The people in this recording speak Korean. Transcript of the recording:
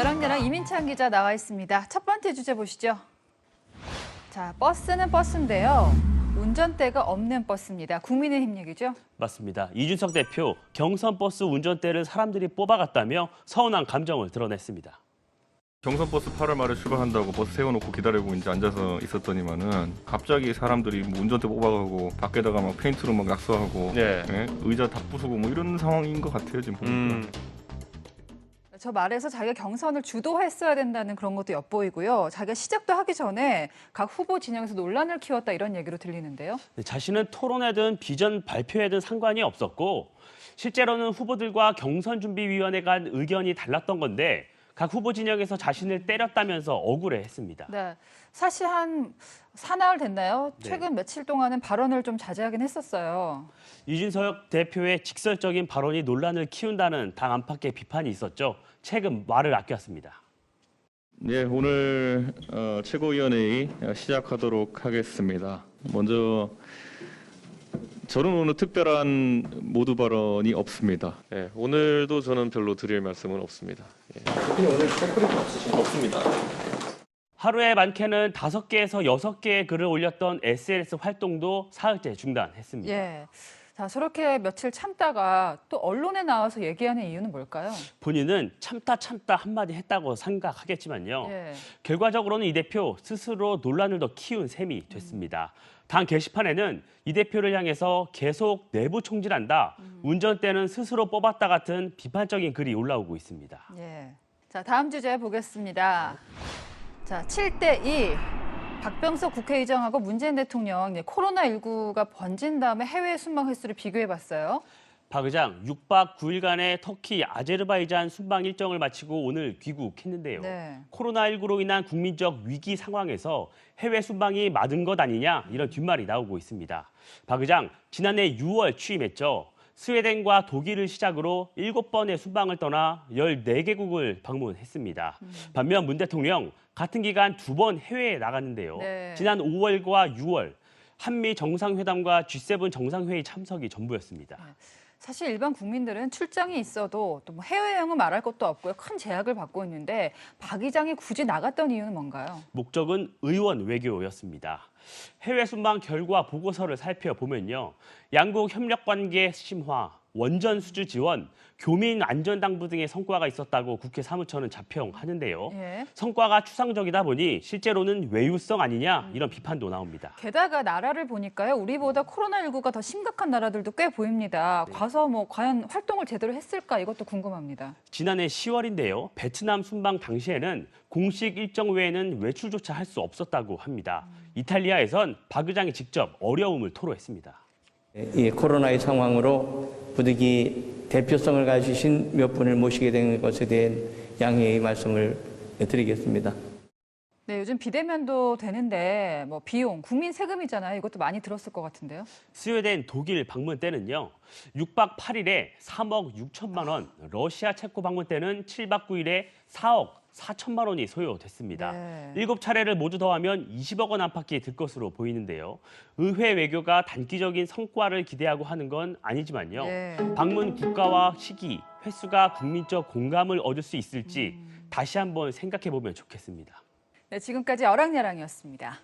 열왕열왕 이민찬 기자 나와 있습니다. 첫 번째 주제 보시죠. 자, 버스는 버스인데요. 운전대가 없는 버스입니다. 국민의힘 얘기죠? 맞습니다. 이준석 대표 경선버스 운전대를 사람들이 뽑아갔다며 서운한 감정을 드러냈습니다. 경선버스 8월 말에 출발한다고 버스 세워놓고 기다리고 이제 앉아서 있었더니만은 갑자기 사람들이 뭐 운전대 뽑아가고 밖에다가 막 페인트로 막 낙서하고 예, 의자 다 부수고 뭐 이런 상황인 것 같아요 지금 보니까. 저 말에서 자기가 경선을 주도했어야 된다는 그런 것도 엿보이고요. 자기가 시작도 하기 전에 각 후보 진영에서 논란을 키웠다 이런 얘기로 들리는데요. 자신은 토론회든 비전 발표회든 상관이 없었고 실제로는 후보들과 경선준비위원회 간 의견이 달랐던 건데 각 후보 진영에서 자신을 때렸다면서 억울해했습니다. 네, 사실 한 사나흘 됐나요? 네. 최근 며칠 동안은 발언을 좀 자제하긴 했었어요. 이준석 대표의 직설적인 발언이 논란을 키운다는 당 안팎의 비판이 있었죠. 최근 말을 아꼈습니다. 네, 오늘 최고위원회의 시작하도록 하겠습니다. 먼저 저는 오늘 특별한 모두 발언이 없습니다. 네, 오늘도 저는 별로 드릴 말씀은 없습니다. 예. 대표님 오늘 백브리프 없으신 거 없습니다. 하루에 많게는 5개에서 6개의 글을 올렸던 SNS 활동도 사흘째 중단했습니다. 예. 자, 저렇게 며칠 참다가 또 언론에 나와서 얘기하는 이유는 뭘까요? 본인은 참다 한마디 했다고 생각하겠지만요. 예. 결과적으로는 이 대표 스스로 논란을 더 키운 셈이 됐습니다. 당 게시판에는 이 대표를 향해서 계속 내부 총질한다, 운전대는 스스로 뽑았다 같은 비판적인 글이 올라오고 있습니다. 예. 자, 다음 주제 보겠습니다. 자, 7대2. 박병석 국회의장하고 문재인 대통령 코로나19가 번진 다음에 해외 순방 횟수를 비교해봤어요. 박 의장 6박 9일간의 터키 아제르바이잔 순방 일정을 마치고 오늘 귀국했는데요. 네. 코로나19로 인한 국민적 위기 상황에서 해외 순방이 맞은 것 아니냐 이런 뒷말이 나오고 있습니다. 박 의장 지난해 6월 취임했죠. 스웨덴과 독일을 시작으로 7번의 순방을 떠나 14개국을 방문했습니다. 반면 문 대통령 같은 기간 2번 해외에 나갔는데요. 네. 지난 5월과 6월 한미 정상회담과 G7 정상회의 참석이 전부였습니다. 사실 일반 국민들은 출장이 있어도 또 뭐 해외여행은 말할 것도 없고요. 큰 제약을 받고 있는데 박 의장이 굳이 나갔던 이유는 뭔가요? 목적은 의원 외교였습니다. 해외 순방 결과 보고서를 살펴보면요. 양국 협력 관계 심화, 원전 수주 지원, 교민 안전당부 등의 성과가 있었다고 국회 사무처는 자평하는데요. 예. 성과가 추상적이다 보니 실제로는 외유성 아니냐 이런 비판도 나옵니다. 게다가 나라를 보니까요. 우리보다 코로나19가 더 심각한 나라들도 꽤 보입니다. 가서 뭐 과연 활동을 제대로 했을까 이것도 궁금합니다. 지난해 10월인데요. 베트남 순방 당시에는 공식 일정 외에는 외출조차 할 수 없었다고 합니다. 이탈리아에선 박 의장이 직접 어려움을 토로했습니다. 이 코로나의 상황으로 부득이 대표성을 가지신 몇 분을 모시게 된 것에 대한 양해의 말씀을 드리겠습니다. 네, 요즘 비대면도 되는데 뭐 비용, 국민 세금이잖아요. 이것도 많이 들었을 것 같은데요. 스웨덴, 독일 방문 때는요. 6박 8일에 3억 6천만 원, 러시아, 체코 방문 때는 7박 9일에 4억 4천만 원이 소요됐습니다. 네. 7차례를 모두 더하면 20억 원 안팎이 들 것으로 보이는데요. 의회 외교가 단기적인 성과를 기대하고 하는 건 아니지만요. 네. 방문 국가와 시기, 횟수가 국민적 공감을 얻을 수 있을지 다시 한번 생각해 보면 좋겠습니다. 네, 지금까지 열왕열왕이었습니다.